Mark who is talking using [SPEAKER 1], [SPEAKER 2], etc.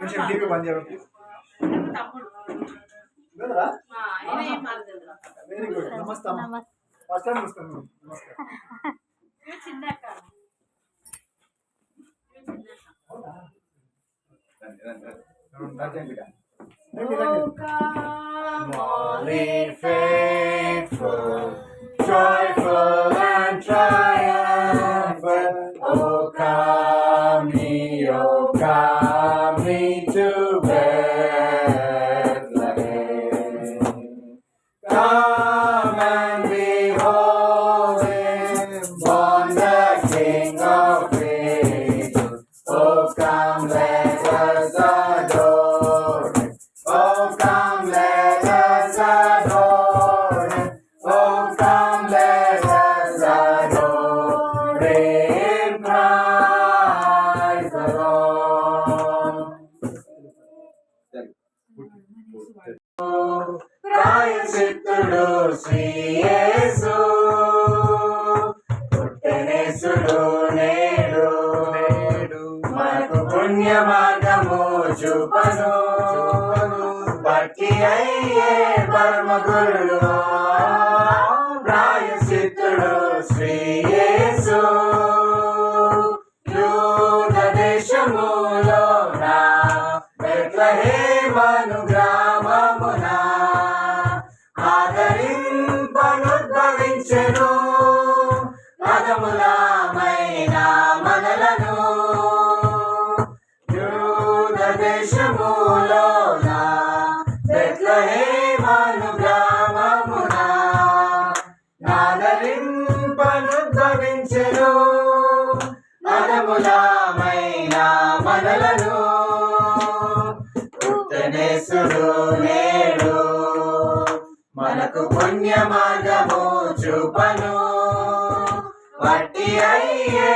[SPEAKER 1] కొంచెం టీవీ బంద్ చేయడానికి very good. నమస్తే ఫస్ట్ టైం వస్తాను. Faithful, joyful and triumphant, oh come ye to Bethlehem. Come and behold him, born the King of ages. Oh come let us adore him. Oh come let us adore him. Oh come let us adore him. Praise the Lord. ప్రాయశ్చిత్తుడు శ్రీ యేసు పుట్టెనేసుడు నేడు మనకు పుణ్య మార్గము చూపను భక్తి అయ్యే పరమ గురుడు. ప్రాయశ్చిత్తుడు శ్రీ యేసు యూద దేశములోన బెత్లెహేమను గ్రామమున ఆదరింపనుద్భవించెను పదములమైన మనలను. యూద దేశములోన బెత్లెహేమను గ్రామమున ఆదరింపనుద్భవించెను పదములమైన మనలను. పుట్టెనేసుడు నేడు మనకు పుణ్య మార్గము చూపను వట్టి అయ్యే